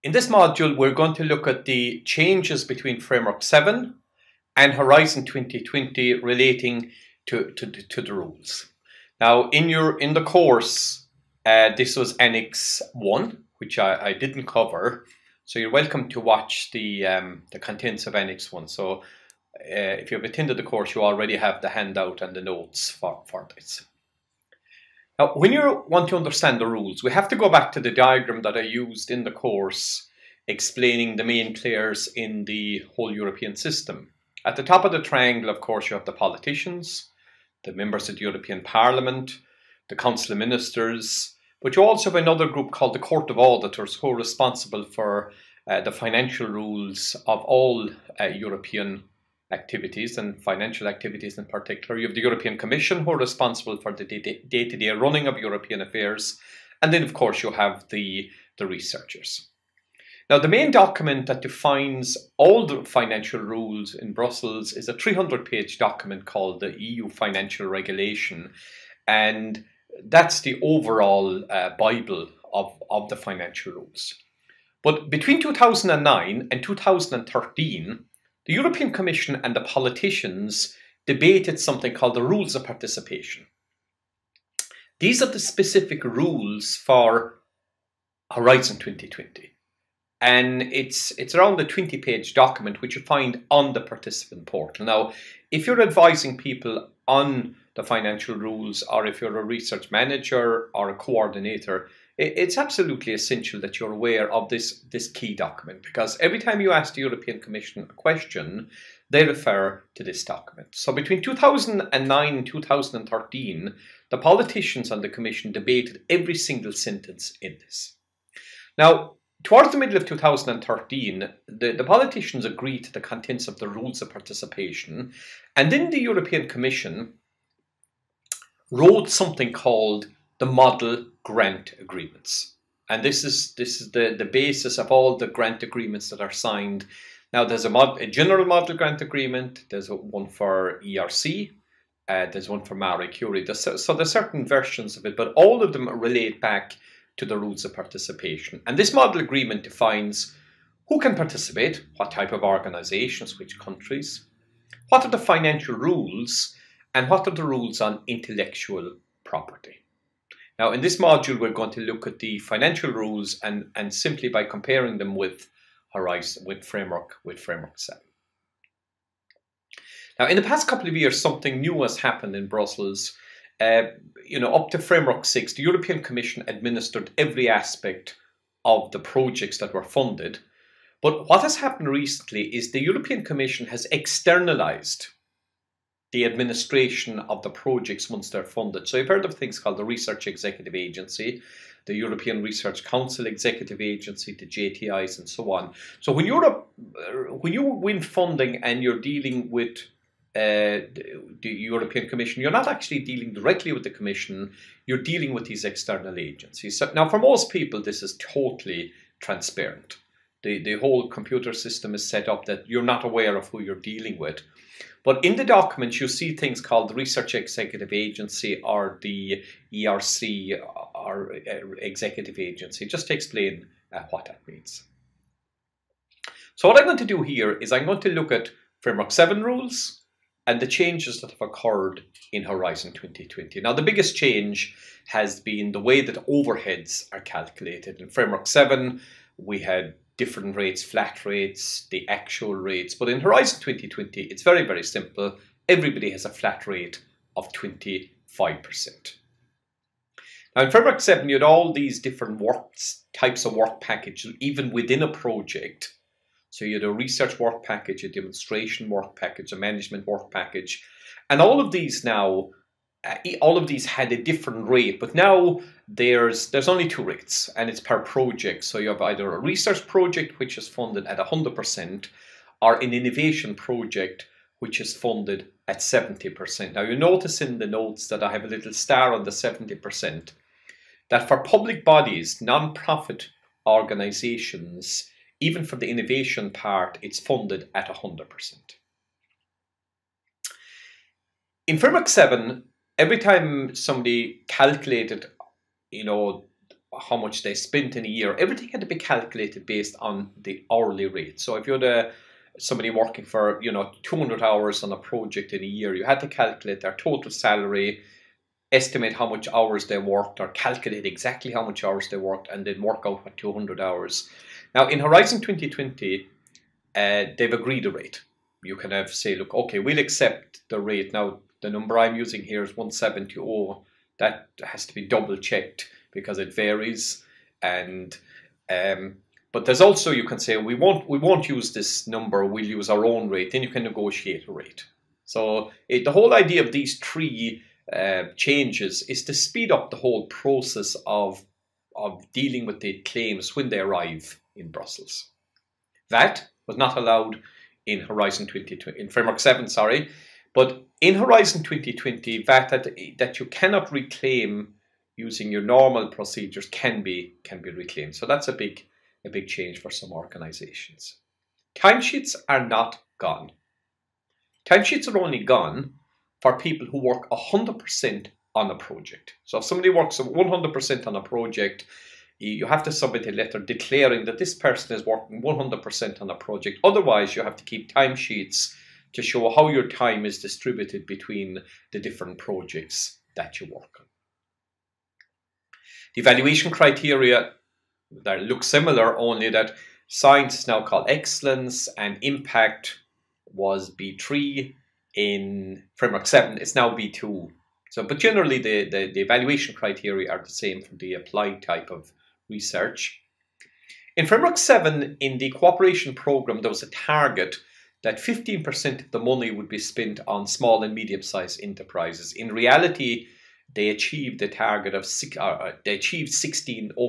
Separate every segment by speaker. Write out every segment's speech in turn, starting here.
Speaker 1: In this module, we're going to look at the changes between Framework 7 and Horizon 2020 relating to the rules. Now, in the course, this was Annex 1, which I didn't cover. So you're welcome to watch the contents of Annex 1. So if you've attended the course, you already have the handout and the notes for this. Now, when you want to understand the rules, we have to go back to the diagram that I used in the course explaining the main players in the whole European system. At the top of the triangle, of course, you have the politicians, the members of the European Parliament, the Council of Ministers, but you also have another group called the Court of Auditors, who are responsible for the financial rules of all European activities and financial activities in particular. You have the European Commission, who are responsible for the day-to-day running of European affairs. And then, of course, you have the researchers. Now, the main document that defines all the financial rules in Brussels is a 300-page document called the EU Financial Regulation. And that's the overall Bible of the financial rules. But between 2009 and 2013, the European Commission and the politicians debated something called the rules of participation. These are the specific rules for Horizon 2020. And it's around the 20-page document which you find on the participant portal. Now, if you're advising people on the financial rules, or if you're a research manager or a coordinator, it's absolutely essential that you're aware of this key document, because every time you ask the European Commission a question, they refer to this document. So between 2009 and 2013, the politicians and the Commission debated every single sentence in this. Now, towards the middle of 2013, the politicians agreed to the contents of the rules of participation, and then the European Commission wrote something called the Model Grant Agreements. And this is the basis of all the grant agreements that are signed. Now, there's a general model grant agreement, there's one for ERC, there's one for Marie Curie. So there's certain versions of it, but all of them relate back to the rules of participation. And this model agreement defines who can participate, what type of organizations, which countries, what are the financial rules, and what are the rules on intellectual property. Now, in this module, we're going to look at the financial rules and simply by comparing them with Horizon, with Framework 7. Now, in the past couple of years, something new has happened in Brussels. Up to Framework 6, the European Commission administered every aspect of the projects that were funded. But what has happened recently is the European Commission has externalized the administration of the projects once they're funded. So you've heard of things called the Research Executive Agency, the European Research Council Executive Agency, the JTIs, and so on. So when you win funding and you're dealing with the European Commission, you're not actually dealing directly with the Commission, you're dealing with these external agencies. So now, for most people, this is totally transparent. The whole computer system is set up that you're not aware of who you're dealing with. But in the documents, you see things called the Research Executive Agency or the ERC or Executive Agency, just to explain what that means. So what I'm going to do here is I'm going to look at Framework 7 rules and the changes that have occurred in Horizon 2020. Now, the biggest change has been the way that overheads are calculated. In Framework 7, we had different rates, flat rates, the actual rates. But in Horizon 2020, it's very, very simple. Everybody has a flat rate of 25%. Now, in Framework 7, you had all these different types of work packages, even within a project. So you had a research work package, a demonstration work package, a management work package. And all of these now, had a different rate, but now there's only two rates, and it's per project. So you have either a research project, which is funded at 100%, or an innovation project, which is funded at 70%. Now, you notice in the notes that I have a little star on the 70%, that for public bodies, non-profit organizations, even for the innovation part, it's funded at 100%. In Framework 7, every time somebody calculated, how much they spent in a year. Everything had to be calculated based on the hourly rate. So if you had somebody working for 200 hours on a project in a year, you had to calculate their total salary, estimate how much hours they worked, or calculate exactly how much hours they worked, and then work out what 200 hours. Now in Horizon 2020, they've agreed a rate. You can have say, look, okay, we'll accept the rate. Now the number I'm using here is 1720. That has to be double checked because it varies. And but there's also, you can say, we won't use this number, we'll use our own rate. Then you can negotiate a rate. So the whole idea of these three changes is to speed up the whole process of dealing with the claims when they arrive in Brussels. That was not allowed in Horizon 2020, in Framework 7, sorry. But in Horizon 2020, VAT that you cannot reclaim using your normal procedures can be reclaimed. So that's a big change for some organizations. Timesheets are not gone. Timesheets are only gone for people who work 100% on a project. So if somebody works 100% on a project, you have to submit a letter declaring that this person is working 100% on a project. Otherwise, you have to keep timesheets to show how your time is distributed between the different projects that you work on. The evaluation criteria that look similar, only that science is now called excellence and impact was B3. In Framework 7, it's now B2. So, but generally the evaluation criteria are the same for the applied type of research. In Framework 7, in the cooperation program, there was a target that 15% of the money would be spent on small and medium-sized enterprises. In reality, they achieved the target of over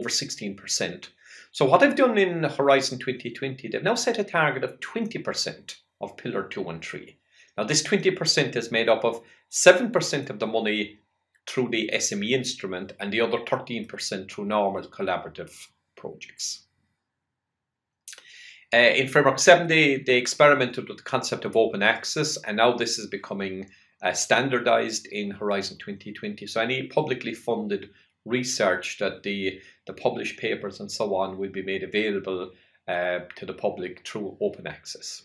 Speaker 1: 16%. So what they've done in Horizon 2020, they've now set a target of 20% of Pillar 2 and 3. Now this 20% is made up of 7% of the money through the SME instrument and the other 13% through normal collaborative projects. In Framework 7, they experimented with the concept of open access, and now this is becoming standardized in Horizon 2020. So any publicly funded research that the published papers and so on will be made available to the public through open access.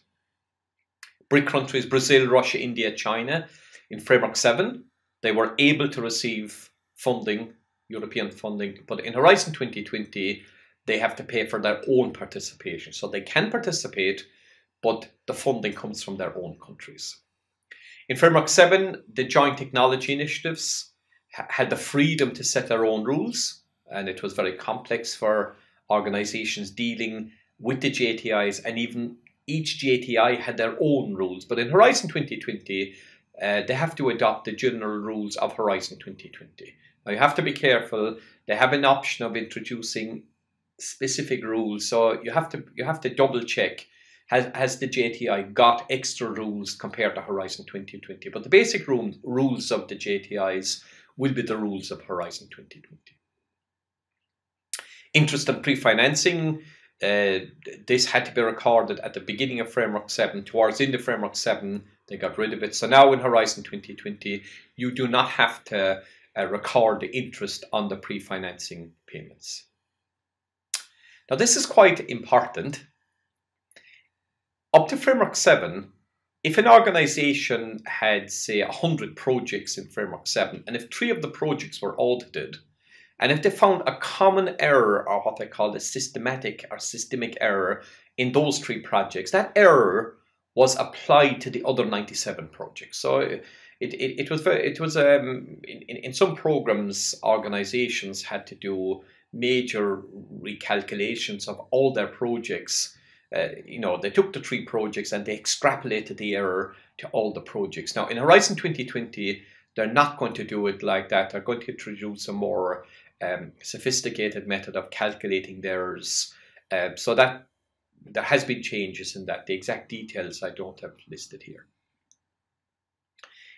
Speaker 1: BRIC countries, Brazil, Russia, India, China, in Framework 7, they were able to receive funding, European funding, but in Horizon 2020, they have to pay for their own participation. So they can participate, but the funding comes from their own countries. In Framework 7, the joint technology initiatives had the freedom to set their own rules, and it was very complex for organizations dealing with the JTIs, and even each JTI had their own rules. But in Horizon 2020, they have to adopt the general rules of Horizon 2020. Now you have to be careful. They have an option of introducing specific rules, so you have to double check. Has the JTI got extra rules compared to Horizon 2020? But the basic rules of the JTIs will be the rules of Horizon 2020. Interest and pre-financing, this had to be recorded at the beginning of Framework 7. Towards the end of Framework 7, they got rid of it. So now in Horizon 2020, you do not have to record the interest on the pre-financing payments. Now this is quite important. Up to Framework 7, if an organization had, say, 100 projects in Framework 7, and if 3 of the projects were audited, and if they found a common error, or what they call a systemic error in those 3 projects, that error was applied to the other 97 projects. So in some programs, organizations had to do major recalculations of all their projects. They took the 3 projects and they extrapolated the error to all the projects. Now in Horizon 2020, they're not going to do it like that. They're going to introduce a more sophisticated method of calculating the errors. So that there has been changes in that. The exact details I don't have listed here.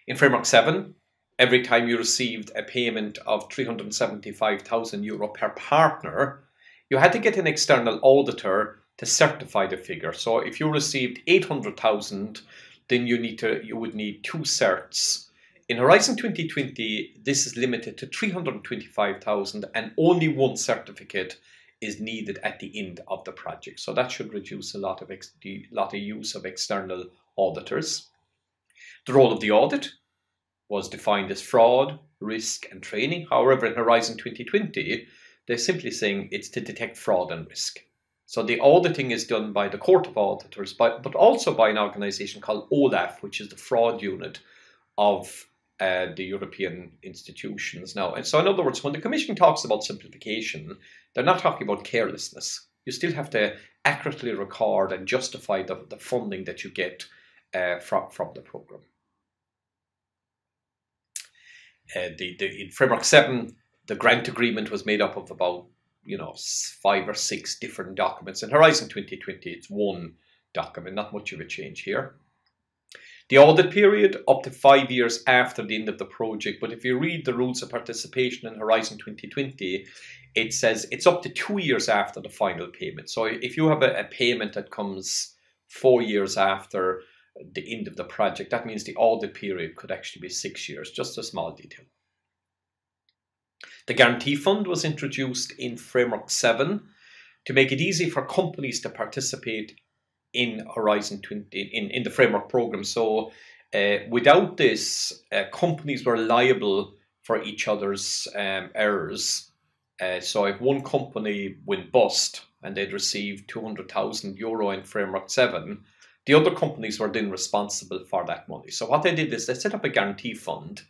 Speaker 1: In Framework 7, every time you received a payment of €375,000 per partner, you had to get an external auditor to certify the figure. So if you received 800,000, then you would need 2 certs In Horizon 2020, this is limited to 325,000 and only one certificate is needed at the end of the project. So that should reduce a lot of use of external auditors. The role of the audit was defined as fraud, risk and training. However, in Horizon 2020, they're simply saying it's to detect fraud and risk. So the auditing is done by the Court of Auditors, but also by an organisation called OLAF, which is the fraud unit of the European institutions now. And so in other words, when the Commission talks about simplification, they're not talking about carelessness. You still have to accurately record and justify the funding that you get from the programme. In Framework 7, the grant agreement was made up of about 5 or 6 different documents. In Horizon 2020, it's one document, not much of a change here. The audit period, up to 5 years after the end of the project. But if you read the rules of participation in Horizon 2020, it says it's up to 2 years after the final payment. So if you have a payment that comes 4 years after the end of the project, that means the audit period could actually be 6 years, just a small detail. The guarantee fund was introduced in Framework 7 to make it easy for companies to participate in Horizon 20 in the framework program. So without this, companies were liable for each other's errors. So if one company went bust and they'd received €200,000 in Framework 7, the other companies were then responsible for that money. So what they did is they set up a guarantee fund.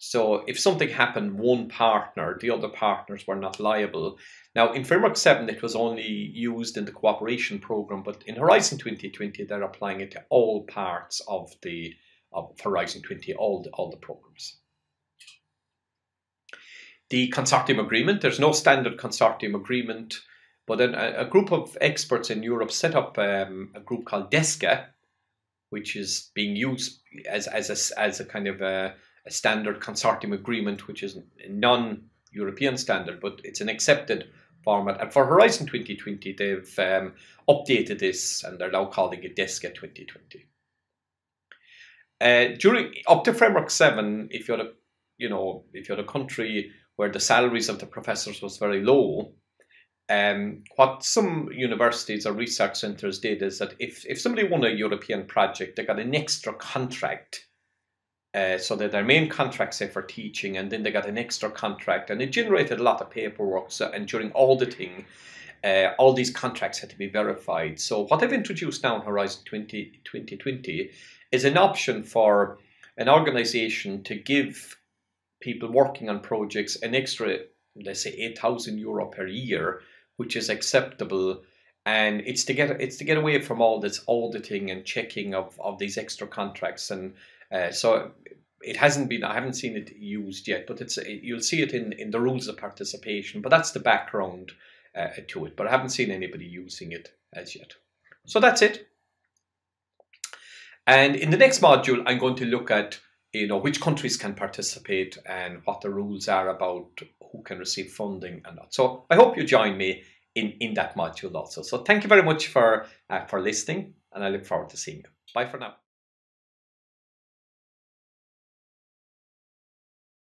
Speaker 1: So if something happened, one partner, the other partners were not liable. Now in Framework 7, it was only used in the cooperation program, but in Horizon 2020, they're applying it to all parts of Horizon 20, all the programs. The consortium agreement, there's no standard consortium agreement, but then a group of experts in Europe set up a group called DESCA, which is being used as a kind of a standard consortium agreement, which is a non-European standard, but it's an accepted format. And for Horizon 2020, they've updated this, and they're now calling it DESCA 2020. During up to Framework 7, if you're a country where the salaries of the professors was very low, what some universities or research centres did is that if somebody won a European project, they got an extra contract. So that their main contract, say, for teaching, and then they got an extra contract, and it generated a lot of paperwork. So, and during auditing, all these contracts had to be verified. So what they've introduced now in Horizon 2020 is an option for an organisation to give people working on projects an extra, let's say, €8,000 per year, which is acceptable. And it's to get away from all this auditing and checking of these extra contracts. And so it hasn't been, I haven't seen it used yet, but you'll see it in the rules of participation. But that's the background to it. But I haven't seen anybody using it as yet. So that's it. And in the next module, I'm going to look at which countries can participate and what the rules are about who can receive funding and not. So I hope you join me in that module also. So thank you very much for listening, and I look forward to seeing you. Bye for now.